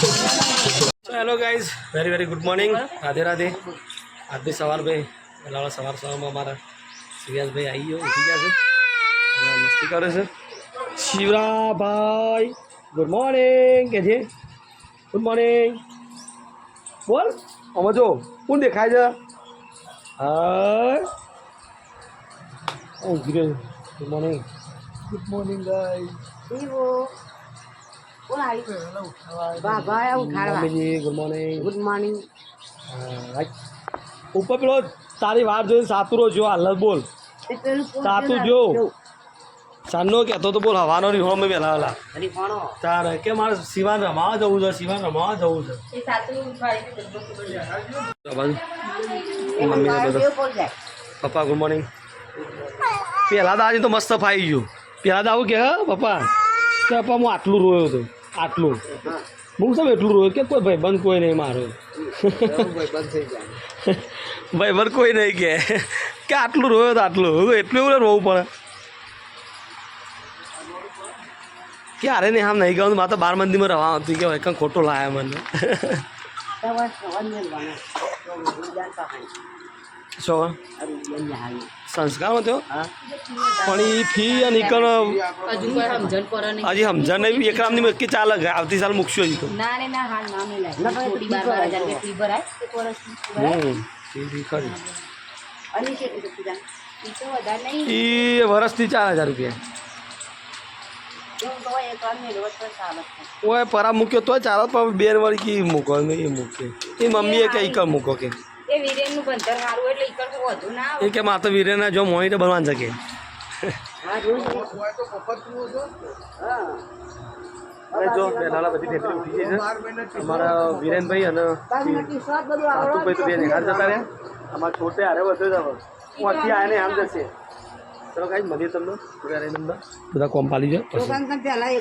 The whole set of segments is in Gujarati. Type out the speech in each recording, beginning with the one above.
Hello guys very very good morning Radhe Radhe आज भी सवार भाई पहला सवार में अमरा शिवास भाई आई गयो उठी गया मस्ती करे से शिवरा भाई गुड मॉर्निंग के गुड मॉर्निंग बोल અમે જો કોણ દેખાય છે હા ઓ ગીરે good morning guys Ibu, wah, baba ya ukhara. Good morning Good morning. ઉપર પેલો તારી વાત જોઈને સાતુરો જો હાલ બોલ સાતું જો સાનો કહેતો તો બોલ હવાનો રીહો મેં વહેલા વહેલા Hari kono. તારે કે મારે શિવાન રમાવા જવું છે શિવાન રમાવા જવું છે Ini satu ukhara itu mummy papa good morning પહેલાં તો આજે તો મસ્ત ફાઈ ગયું પહેલાં તો આવું કે હા પપ્પા કે પપ્પા હું આટલું રોયો હતો આટલું હું સાહેબ એટલું રોયો કે કોઈ ભાઈ બંધ કોઈ નહીં મારો ભાઈ બંધ કોઈ નહીં કે આટલું રોયો તો આટલું એટલું એવું રોવું પડે ક્યારે નહીં આમ નહીં ગયું મારે તો 12 મંદિરમાં રવા હતી કે કંઈ ખોટો લાયા મને શું સંસ્કારમાં થયો પણ એ ફી અને ઈકણ હજી સમજણ નહીં એકરામની મક્કી ચાલે આવતી સાલ મૂકશો હજી તો ખરી એ વર્ષથી 4000 રૂપિયા ઓય પરા મૂક્યો તો ચાલો પણ બેન વાળી કી મૂકો નહીં એ મૂકે એ મમ્મીએ કે ઈકણ મૂકો કે એ કે મારે તો વીરેના જો મોનિટર બનવાનું છે કે જો પહેલાં બધી ફેક્ટરી ઉઠી ગઈ છે અમારા વીરેનભાઈ અને સાતુભાઈ તો બે નિહાર જતા રહ્યા અમારા છોટે હારે વધુ જ હું અત્યારે આને આમ જશે ચલો કાંઈ મળીએ તમને બધા કોમ પાલી જાય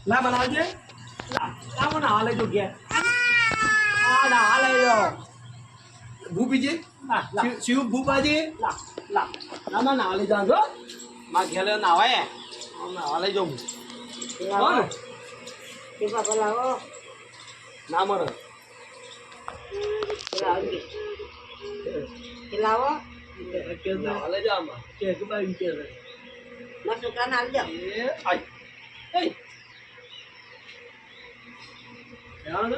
લા બનાવજે લા બનાવવા લઈ જો ગયા ના લઈ લો ભૂ પીજે શિવ ભૂ પાજે ના ના લઈ જાઓ માં ઘેર નાવાય નાવા લઈ જાઉં ના મરે Lawa, નાવા લઈ જાઓ આમાં કે બાઈ કે masukkan aja. આય એ યાર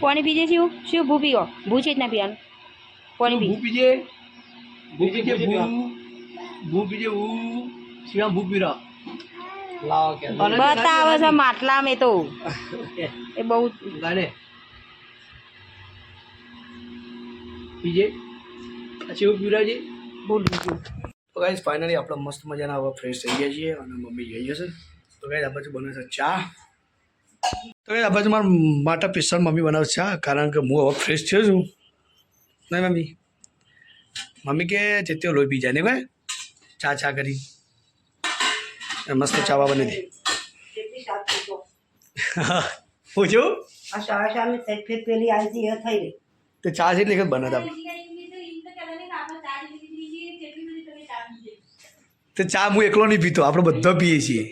પાણી પીજે છે શું ભૂ પીવો ભૂ છે જ ના પીવાનું પાણી પી ભૂ પીજે ભૂ પીજે શિવા ભૂ પીરા લાવ કે બતાવે છે માટલા મેં તો એ બહુ ગાને પીજે શિવ પીરાજી ભૂલ તો ગાઈસ ફાઇનલી આપણે મસ્ત મજાના હવે ફ્રેશ થઈ ગયા છીએ અને મમ્મી જઈ જશે તો ગાઈસ આ બાજુ બને છે ચા તો ગાઈસ આ બાજુ મારા માટે સ્પેશિયલ મમ્મી બનાવે ચા કારણ કે હું હવે ફ્રેશ થયો છું નહીં મમ્મી કે જેતે લોહી પી જાય ને ભાઈ ચા કરી મસ્ત ચાવા બની દે પૂછ્યું Asal-asal ni saya pilih aja ya thay. તો ચા છે એટલે કે બનાતા તો ચા હું એકલો નહીં પીતો આપણે બધા પીએ છીએ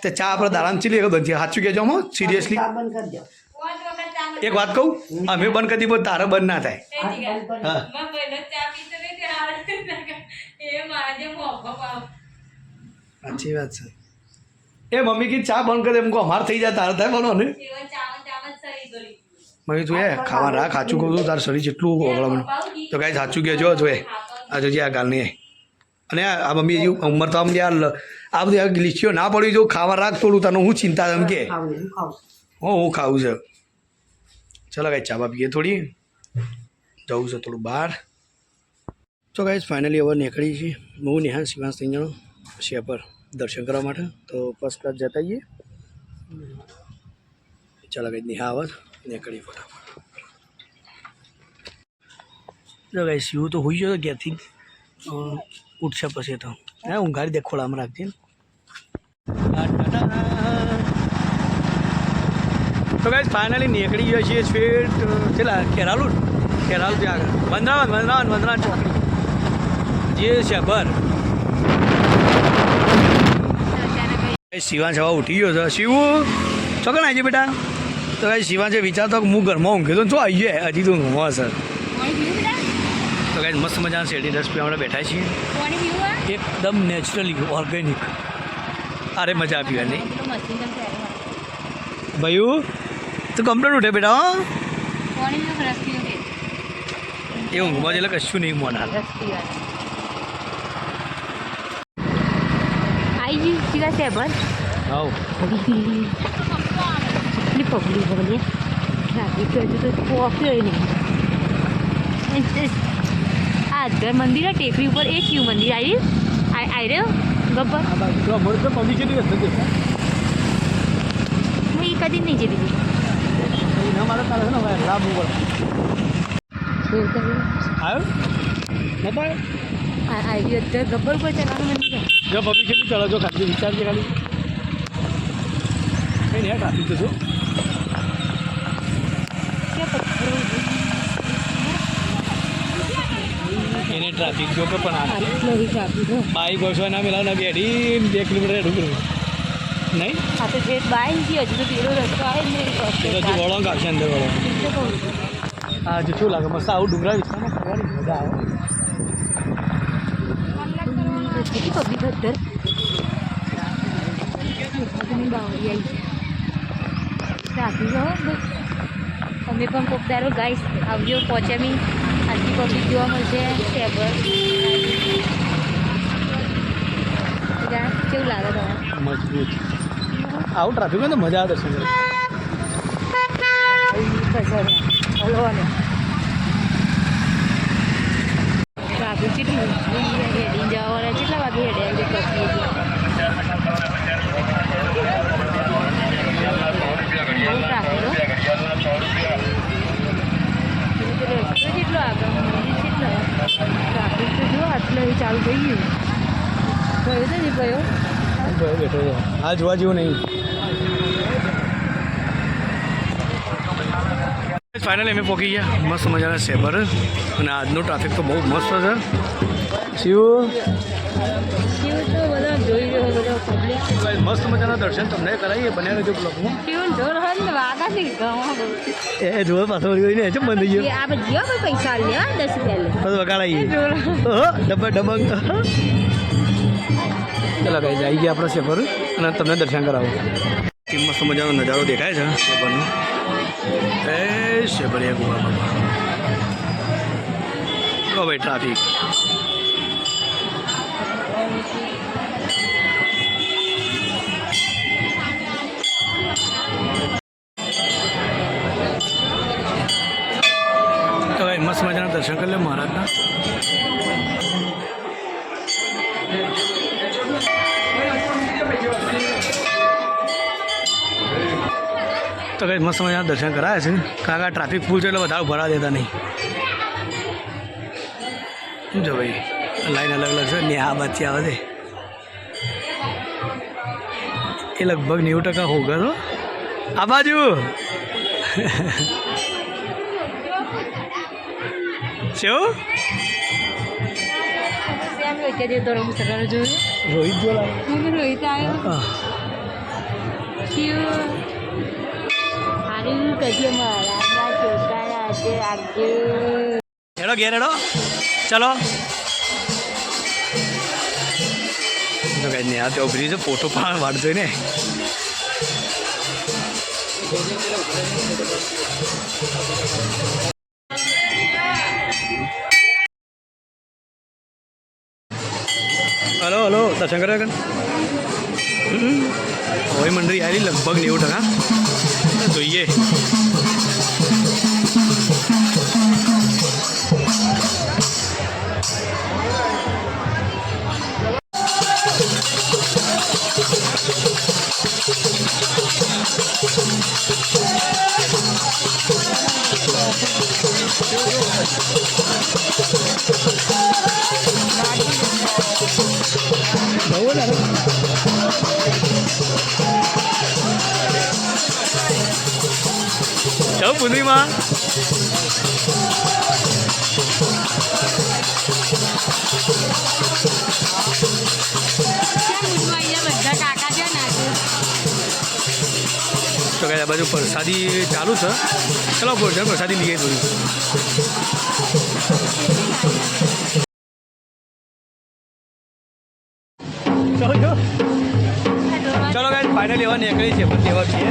તો ચા આપણે દારામ ચીલી એક બંધ સાચું કહેજો આમાં સિરિયસલી Saban kerja. એક વાત કહું અમે બંધ કરી પણ તારે બંધ ના થાય હા સાચી વાત છે એ મમ્મી કી ચા બંધ કરી દે એમ કહો અમારે થઈ જાય તારે થાય બોલો ને મમ્મી તું એ ખાવા રાખ સાચું કહું છું તારું શરીર જેટલું ઓગળવાનું તો કાંઈ સાચું કહેજો જોઈએ આ જોજે આ ગાલની અને આ મમ્મી હજી ઉંમર તો આમ યાર આ બધી લીચીઓ ના પડી જો ખાવા રાખ થોડું તને હું ચિંતા એમ કે હું ખાવું છે ચાલો કાંઈ ચા પીએ થોડી જવું છે થોડું બહાર તો કાંઈ ફાઇનલી હવે નીકળી છીએ હું નેહા શિવાંશ 3 જણો શિયા પર દર્શન કરવા માટે તો ફર્સ્ટ ક્લાસ જતા જઈએ ચાલો કાંઈ નેહા આવે નીકળી ફટાફટ જો કાંઈ શિવ તો હોઈ ગયો ઘેરથી ઉઠશે પછી તો હા ઊંઘાડી દે ખોળામાં રાખજે તો ગાઈસ ફાઇનલી નીકળી ગયા છીએ છેટ પેલા કેરાલુ ત્યાં આગળ વંદરાવન ચોકડી જે છે ભર શિવાંશ હવા ઉઠી ગયો છે શિવ ચોકન આવી બેટા તો ગાઈસ શિવાંશે વિચારતો કે હું ઘરમાં ઊંઘ્યો તો શું આવી જાય હજી તો ઊંઘવા સર તો ગાઈસ મસ્ત મજાના શેરડી રસ પીવા આપણે બેઠા છીએ એકદમ નેચરલી ઓર્ગેનિક અરે મજા આપી યાર નહીં ભાઈ તું કમ્પ્લેટ ઉઠે બેટા હા એ ઊંઘમાં એટલે કશું નહીં મોના આવી ગઈ શિવા છે બસ હાઉ કેટલી પબ્લિક બની ટ્રાફિક હજુ તો પહોંચ્યો નહીં આ અધર મંદિર આ ટેકરી ઉપર એ શિવ મંદિર આવી રહ્યો ગબ્બર હું એ કદી નહીં જતી આવી અત્યારે ગબ્બર પર ચલાવવાનું મંદિર જો પબ્લિક કેટલી ચલો જો ખાલી વિચાર છે ખાલી કઈ નહીં ટ્રાફિક તો શું એને ટ્રાફિક જો કે પણ બાઈક ઓછો ના મેળા ના બેઠી 2 કિલોમીટર હેઠું કર્યું નહીં આ તો જે બાઈક હજુ તો પેલો રસ્તો આવે ને હજી વળો કાપશે અંદર વળો હા હજુ શું લાગે મસ્ત આવું ડુંગરા વિસ્તારમાં ફરવાની મજા આવે કેટલી પબ્લિક અંદર બાવળી આવી ટ્રાફિક હવે અમે પણ કોક દારો ગાઈસ આવજો પહોંચ્યામી આટલી પબ્લિક જોવા મળશે ટેબર કેવું લાગે તમારે મજબૂત આવું ટ્રાફિક હોય તો મજા આવે દર્શન હલવાનો ટ્રાફિક કેટલું હેડીને જવાવાળા કેટલા વાગે હેડે રસ્તો જેટલો આગળ મંદિર કેટલો ટ્રાફિક તો જો આટલે ચાલુ થઈ ગયું ગયો તો નહીં ગયો બેઠો છે હા જોવા જેવું નહીં ફાઇનલી અમે પહોંચી ગયા મસ્ત મજાના શેબર અને આજનો ટ્રાફિક તો બહુ મસ્ત છે શિવ કેવું તો બધા જોઈ રહ્યો બધા પબ્લિક મસ્ત મજાના દર્શન તમને કરાવીએ બન્યા રહેજો બ્લોગમાં કેવું ઢોર હોય ને વાગા છે ગામમાં એ જોવા પાછો વળી ને ચમ બંધ થઈ ગયો આ બધી કોઈ પૈસા લેવા 10 રૂપિયા પછી વગાડાઈએ ઢોર ડબંગ ચલો ગાઈ આવી ગયા આપણા શેબર અને તમને દર્શન કરાવો મસ્ત મજાનો નજારો દેખાય છે શેબરનો એ શેબરિયા ગુવા બાબા ઓ ભાઈ ટ્રાફિક તો ભાઈ મસ્ત મજાના દર્શન કરી લે મહારાજના તો કંઈ મસ્ત મજાના દર્શન કરાયા છે કારણ કે ટ્રાફિક ફૂલ છે એટલે વધારે ભરા દેતા નહીં જો ભાઈ લાઈન અલગ અલગ છે ને આ બાજુ આવે છે એ લગભગ 90% હોગા તો આ બાજુ શું રોહિત જો લાગે રોહિત આવ્યો હા હેડો ઘેર હેડો ચલો તો કઈ નહીં આ તો ઉભરી છે ફોટો પણ વાળતો ને હલો હલો દર્શન કર્યા કર હવે મંડળી આવી લગભગ 90% જોઈએ ચાલો પૂર્ણિમા બધા કાકા છે ને તો કઈ આ બાજુ પ્રસાદી ચાલુ છે ચલો ભોજન પ્રસાદી લઈએ થોડી ચલો ગાઈસ ફાઇનલ લેવા નીકળી છે પણ લેવા છીએ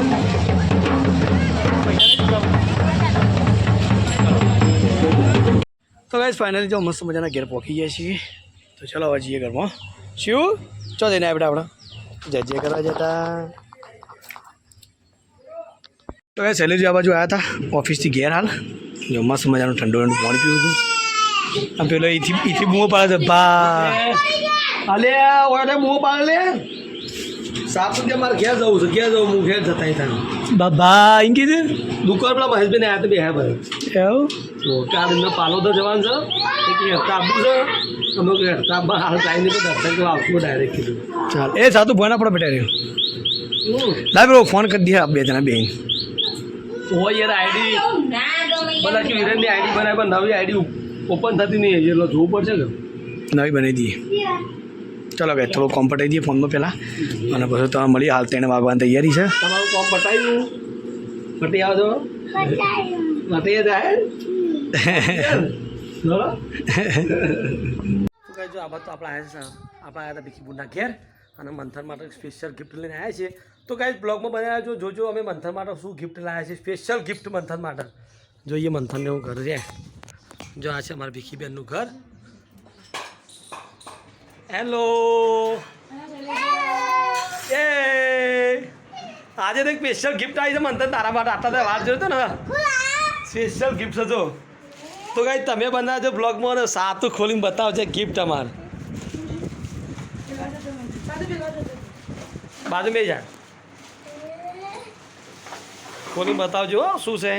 તો ગાઈસ ફાઇનલી જો મસ્ત મજાના ઘેર પહોંચી ગયા છીએ તો ચલો હવે જઈએ ઘરમાં શું ચો જઈને આપણે જય જય કરવા જતા તો ગાઈસ શૈલેષજી આ બાજુ આવ્યા હતા ઓફિસથી ઘેર હાલ જો મસ્ત મજાનું ઠંડુ ઠંડુ પાણી પીવું છું આમ પેલો ઈથી બૂમો પાડે છે ભા અલે ઓડે બૂમો પાડે લે સાત રૂપિયા મારે ઘેર જવું છે ઘેર જવું હું ઘેર જતા થાય બાબા એમ કીધું દુકાન પેલા મહેશભાઈને આવ્યા તો બે હે ભાઈ એવું તો ચાર એમને પાલોદર જવાનું છે એક હેરતા આપવું છે અમુક હેરતા આપવા હાલ ટાઈમ નહીં દર્શન કરવા આવતું ડાયરેક્ટ કીધું ચાલ એ સાતું ભણા આપણે બેટા રહ્યું ના પેલો ફોન કરી દે બે જણા બેન ઓ યાર આઈડી બધા કે વિરેનની આઈડી બનાવી પણ નવી આઈડી ઓપન થતી નહીં એટલે જોવું પડશે કે નવી બનાવી દઈએ ચલો ભાઈ થોડું કોમ પટાવી દઈએ ફોનમાં પહેલાં અને પછી તમે મળીએ હાલ 3 વાગવાની તૈયારી છે તમારું કોમ પટાવ્યું પટી આવજો પટી જાય જો આ બાદ તો આપણે આવ્યા હતા ભીખીપુરના ઘેર અને મંથન માટે સ્પેશિયલ ગિફ્ટ લઈને આવ્યા છીએ તો કાંઈ બ્લોગમાં બનાવ્યા છો જોજો અમે મંથન માટે શું ગિફ્ટ લાવ્યા છીએ સ્પેશિયલ ગિફ્ટ મંથન માટે જોઈએ મંથનને હું ઘર છે જો આ છે અમારા ભીખીબેનનું ઘર હેલો એ આજે તો એક સ્પેશિયલ ગિફ્ટ આવી છે મંથન તારા માટે આટલા વાર જોયો હતો ને સ્પેશિયલ ગિફ્ટ હતો તો કાંઈ તમે બનાવજો બ્લોગમાં અને સાતું ખોલીને બતાવજો ગિફ્ટ અમારે બાજુ બે જાય ખોલીને બતાવજો શું છે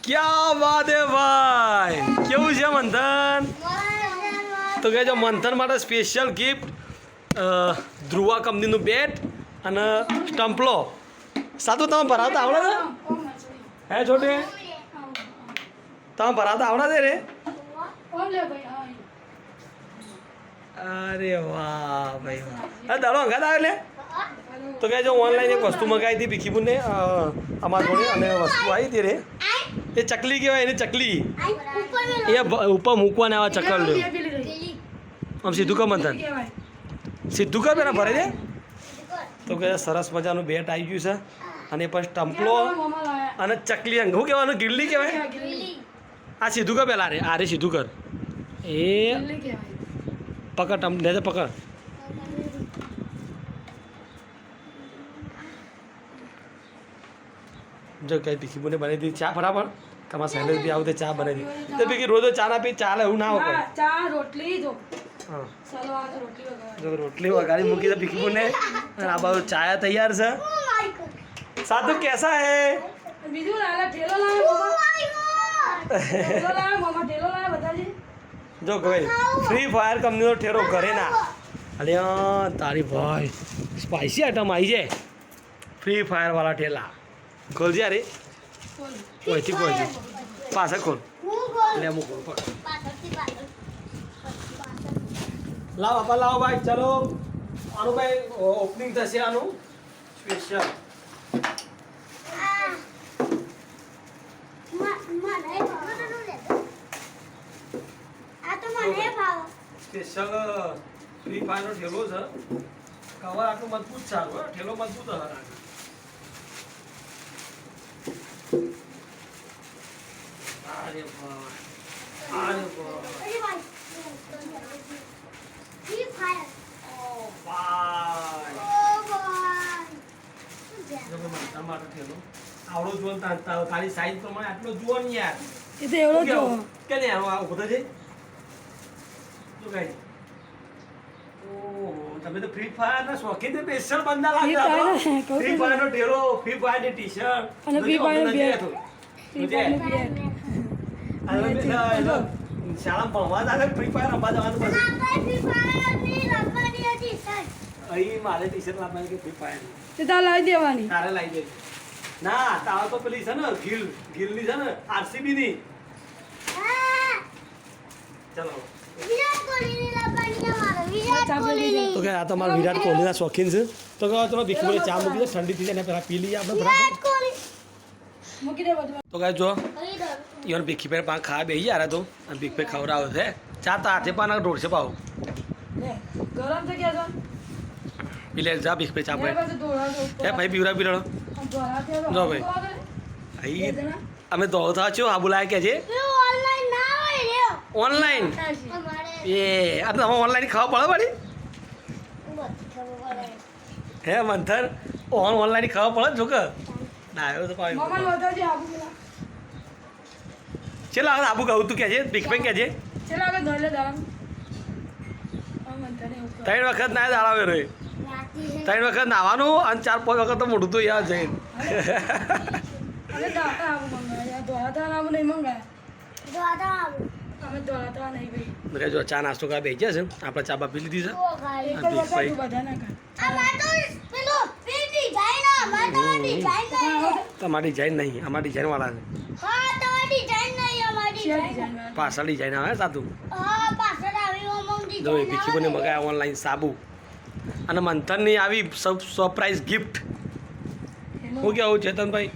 ક્યાં વાત હે ભાઈ કેવું છે મંથન તો કહેજો મંથન માટે સ્પેશિયલ ગિફ્ટ ધ્રુવા કંપનીનું બેટ અને સ્ટમ્પલો સાતું તમે ભરાવતા આવડે છે હે છોટે તમે ભરાવતા આવડે છે રે અરે વાહ ભાઈ વાહ દાડો અંગાત આવે લે તો કહેજો ઓનલાઈન એક વસ્તુ મંગાવી હતી ભીખીપુરને અમારા જોડે અને વસ્તુ આવી હતી રે એ ચકલી કહેવાય એને ચકલી એ ઉપર મૂકવાને આવા ચકલ લ્યો આમ સીધું કર મંથન સીધું કર પેલા ભરે છે તો કે સરસ મજાનું બેટ આવી ગયું છે અને પણ સ્ટમ્પલો અને ચકલી અંગ શું કહેવાનું ગિલ્લી કહેવાય આ સીધું કર પેલા રે આ રે સીધું કર એ પકડ ને પકડ જો કઈ ભીખીબુને બનાવી દીધી ચા ફટાફટ તમારા સહેલે બી આવું તો ચા બનાવી દીધી તો ભીખી રોજ ચા ના પી ચાલે એવું ના હોય ચા રોટલી જો હા રોટલી જો રોટલી વગાડી મૂકી તો ભીખીબુને અને આ બાજુ ચા તૈયાર છે સાધુ કેસા હે બીજું લાલા ઠેલો લાવે બતાજી જો ભાઈ ફ્રી ફાયર કંપનીનો ઠેરો ઘરે ના અરે તારી ભાઈ સ્પાઇસી આઈટમ આવી જાય ફ્રી ફાયર વાળા ઠેલા ખોલજે અરે ઓયથી ખોલજે પાછા ખોલ લે અમુક ખોલ લાવ બાપા લાવો ભાઈ ચાલો આનું ભાઈ ઓપનિંગ થશે આનું સ્પેશિયલ સ્પેશિયલ ફ્રી ફાયરનો ઠેલો છે કવર આટલું મજબૂત સારું ઠેલો મજબૂત હશે અરે ભાઈ આવડો જો તારી સાઈઝ પ્રમાણે આટલો જુઓ ને યાર એ તો એવડો જો કે ને આ ઉભો છે શું કહે ઓહો તમે તો ફ્રી ફાયર ના શોખીન તે સ્પેશિયલ બંદા લાગતા ફ્રી ફાયર નો ઢેરો ફ્રી ફાયર ની ટી-શર્ટ અને ફ્રી ફાયર બેટ શાળા ભણવા જાય ફ્રી ફાયર રમવા જવાનું બધું અહીં મારે ટી શર્ટ લાવવાની કે ભાઈ પાયા તે તાર લાવી દેવાની તારે લાવી દે ના તારે તો પેલી છે ને ગિલની છે ને આરસીબી ની ચલો તો કે આ તમારા વિરાટ કોહલીના શોખીન છે તો કહો ચલો ભીખી ચા મૂકી દે ઠંડી થઈ જાય ને પેલા પી લઈએ આપણે ફટાફટ મૂકી દે બધું તો કહે જો ઈવન ભીખી પર પાંખ ખાવા બેસી યાર તો અને ભીખ પર ખવડાવે છે ચા તો હાથે પાના ઢોળ છે પાવ લે ગરમ થઈ ગયા છો એટલે જા ભીખ પર ચા મેં પડે પાછું દોડા હે ભાઈ પીવડા પીવડાવો જો ભાઈ. અહીં અમે દોડતા છો આ બોલાય કે છે ઓનલાઈન એ આ તો અમે ઓનલાઈન ખાવા પડે પડી હે મંથર ઓનલાઈન ખાવા પડે જો કે ના આવ્યો તો પાવી મમ્મા બતાવજે આબુ પેલા ચલો હવે આબુ કહું તું કે છે ભીખ પર કે છે ચલો આગળ ધોઈ લે દામ મમ્મા તને એવું 3 વખત ના દાડાવે રે 3 વખત નાવાનું અને 4-5 વખત તો મોઢું તો યાદ જઈને અરે દાતા આબુ મંગાયા દોડા આબુ નહીં મંગાયા અમે દોડા નહીં ભાઈ કે જો ચા નાસ્તો કરવા બેસી છે આપણે ચા બા પી લીધી છે એક જ વખત બધા ના તમારી ડિઝાઇન નહીં અમારી ડિઝાઇન વાળા છે પાછળ ડિઝાઇન આવે સાતું જો ભીખીબોને મગાયા ઓનલાઈન સાબુ અને મંથનની આવી સરપ્રાઈઝ ગિફ્ટ હું કેવું ચેતનભાઈ